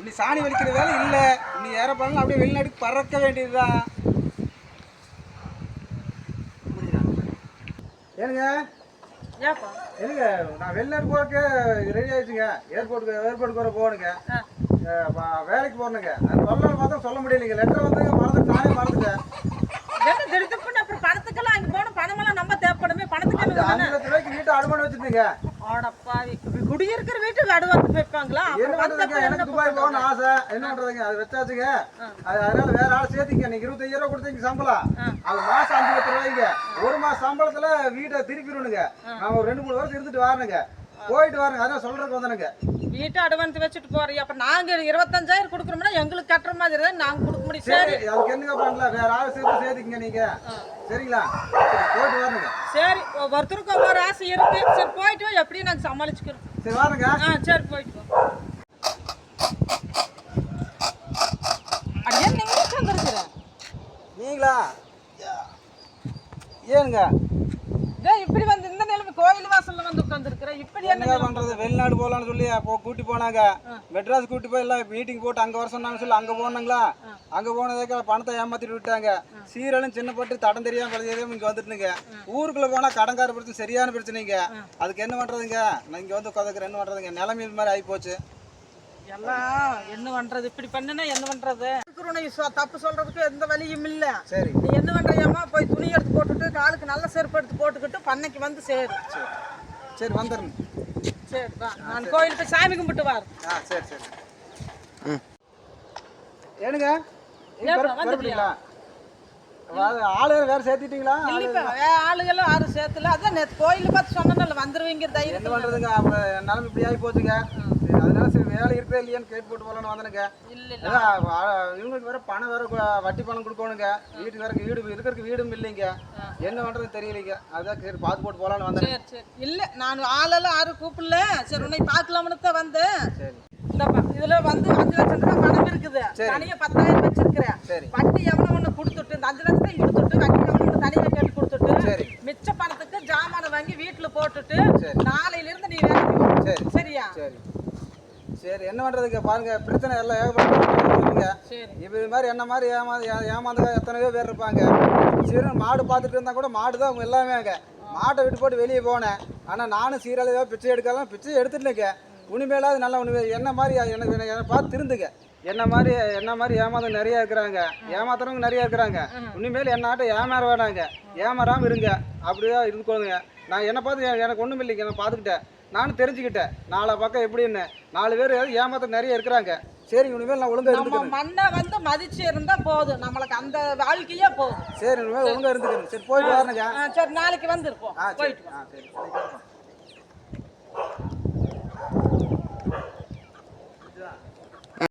நீ சாணி வலிக்கிற வேலை இல்லை. நீ ஏற பண்ணலாம் அப்படியே வெளிநாட்டுக்கு பறக்க வேண்டியதுதான். ஏனுங்க எதுங்க நான் வெளிநாட்டு போறதுக்கு ரெடி ஆயிடுச்சுங்க. ஏர்போர்ட்டுக்கு வர போகணுங்க. வேலைக்கு போகணுங்க. அது வரலான்னு பார்த்தா சொல்ல முடியலைங்க. லெட்டர் வந்து மறந்துட்டு நானே மறந்துட்டேன். அப்புறம் பணத்துக்கெல்லாம் அங்கே போன பணமெல்லாம் நம்ம தேவைப்படுமே. பணத்துக்கு 5 லட்ச ரூபாய்க்கு வீட்டை அடமானம் வச்சுருந்தீங்க. குடியிருக்கிற வீட்டுக்கு அடவாந்து வைப்பாங்களா? எனக்கு துபாய் போகணும்னு ஆசை. என்ன பண்றதுங்க, அது வச்சாச்சுங்க. அதனால வேற ஆள் சேர்த்திங்க. நீங்க 25,000 கொடுத்தீங்க சம்பளம். அது மாசம் 5 லட்ச ரூபாய்க்கு. ஒரு மாசம் சம்பளத்துல வீட்டை திருப்பிடணுங்க. நான் ஒரு 2-3 வருஷம் இருந்துட்டு வரணுங்க. போயிட்டு வரணுங்க. அதான் சொல்றதுக்கு வந்தனுங்க. வீட்டை அடவாந்து வச்சுட்டு போறீங்க. அப்ப நாங்க 25,000 கொடுக்குறோம்னா எங்களுக்கு கட்டுற மாதிரி தான் நாங்க கொடுக்க முடியும். சரி, அதுக்கு என்னங்க பண்ணல, வேற ஆள் சேர்த்துக்கங்க நீங்க. சரிங்களா? போயிட்டு வரணுங்க. சரி, ஒருத்தருக்கு ஒவ்வொரு ஆசை இருக்கு. சரி போயிட்டு எப்படியும் நாங்க சமாளிச்சுக்கிறோம். சரி வாருங்க. சரி போயிட்டு அப்படியே நீங்க வந்துருக்குற நீங்களா? ஏனுங்க இப்படி வந்து இந்த நிலைமை கோயில் வாசல்ல வந்து உட்காந்துருக்குற? இப்படி என்ன பண்றது? வெளிநாடு போகலான்னு சொல்லி கூட்டி போனாங்க. மெட்ராஸ் கூட்டி போய் எல்லாம் மீட்டிங் போட்டு அங்க வர சொன்னாங்கன்னு சொல்லி அங்க போனாங்களா. அங்க போனதுக்கு பணத்தை ஏமாத்திட்டு விட்டாங்க. சீரலும் சின்ன பட்டு தடம் தெரியாம இங்க வந்துட்டுங்க. ஊருக்குள்ள போனா கடங்கார பிரச்சனை சரியான பிரச்சனைங்க. அதுக்கு என்ன பண்றதுங்க? நான் இங்க வந்து உட்காந்துக்கிறேன். என்ன பண்றதுங்க? நிலைமை இது மாதிரி ஆகி போச்சு. எல்லாம் என்ன பண்றது? இப்படி பண்ணுனா என்ன பண்றது? தப்பு சொல்றதுக்கு எந்த வழியும் இல்ல. சரி, நீ என்ன பண்றியாமா? போய் துணி எடுத்து போட்டுட்டு காலுக்கு நல்ல செருப்பு எடுத்து போட்டுக்கிட்டு பண்ணைக்கு வந்து சேரு. சரி வந்துடுறேன். சரி வா, நான் கோயிலுக்கு போய் சாமி கும்பிட்டு வார். சரி சரி. ஏனுங்க வந்துட்டீங்களா? ஆளு வேற சேர்த்திட்டீங்களா? ஆளுகளும் யாரும் சேர்த்துல. அதான் நேற்று கோயில பார்த்து சொன்னல வந்துருவீங்க. தைரியம் என்ன பண்றதுங்க? நிலைமை இப்படி ஆகி போச்சுங்க. அதனால சரி வேலை இருக்கா இல்லையான்னு கேட்டு போட்டு போகலான்னு வந்தனுங்க. இவங்களுக்கு வேற பணம் வேற வட்டி பணம் கொடுக்கணுங்க. வீட்டுக்கு வேற வீடு இருக்கிறதுக்கு வீடும் இல்லைங்க. என்ன பண்றது தெரியலைங்க. அதான் சரி பார்த்து போட்டு போகலான்னு வந்தேன். சரி சரி. இல்ல நான் ஆளெல்லாம் யாரும் கூப்பிடல. சரி உன்னை பார்க்கலாம்னு தான் வந்தேன். சரி, இந்தப்பா இதுல வந்து 5 லட்சம் ரூபாய் பணம் இருக்குது. தனியா 10,000 வச்சிருக்கிறேன். வட்டி எவனோ ஒண்ணு கொடுத்துட்டு இந்த 5 லட்சத்தையும் கொடுத்துட்டு வட்டி எவனோ தனியா கேட்டு கொடுத்துட்டு மிச்ச பணத்துக்கு ஜாமான வாங்கி வீட்டுல போட்டுட்டு நாளையில இருந்து நீ வேலைக்கு போ. சரியா? சரி சரி. என்ன பண்றதுங்க பாருங்க, பிரச்சனை எல்லாம் ஏகப்பட்டுங்க. இது மாதிரி என்ன மாதிரி ஏமாந்துங்க எத்தனையோ பேர் இருப்பாங்க. சரி மாடு பார்த்துட்டு இருந்தா கூட மாடு தான் எல்லாமேங்க. மாட்டை விட்டு போட்டு வெளியே போனேன். ஆனால் நானும் சீரழிவா பிச்சை எடுக்கலாம். பிச்சை எடுத்துட்டுங்க. உண்மையிலாவது நல்லா உண்மை என்ன மாதிரி எனக்கு பார்த்து திருந்துங்க. என்ன மாதிரி ஏமாந்த நிறைய இருக்கிறாங்க. ஏமாத்துறவங்க நிறைய இருக்கிறாங்க. உண்மையில என்னாட்ட ஏமாற வேணாங்க. ஏமாறாமல் இருங்க. அப்படியே இருந்துக்கோங்க. நான் என்ன பார்த்து எனக்கு ஒன்றும் இல்லைங்க. நான் பார்த்துக்கிட்டேன். நானும் தெரிஞ்சுக்கிட்டேன். 4 பக்கம் எப்படின்னு. 4 பேர் ஏமாத்த நிறைய இருக்கிறாங்க. சரி இனிமேல் நான் ஒழுங்கா இருந்துக்கிறேன். மண்ணை வந்து மதிச்சு இருந்தா போதும். நம்மளுக்கு அந்த வாழ்க்கையே போதும். சரி இனிமேல் ஒழுங்கா இருந்துக்கிறேன். சரி போயிட்டு வரணுங்க. சரி நாளைக்கு வந்துருப்போம். போயிட்டு சரி.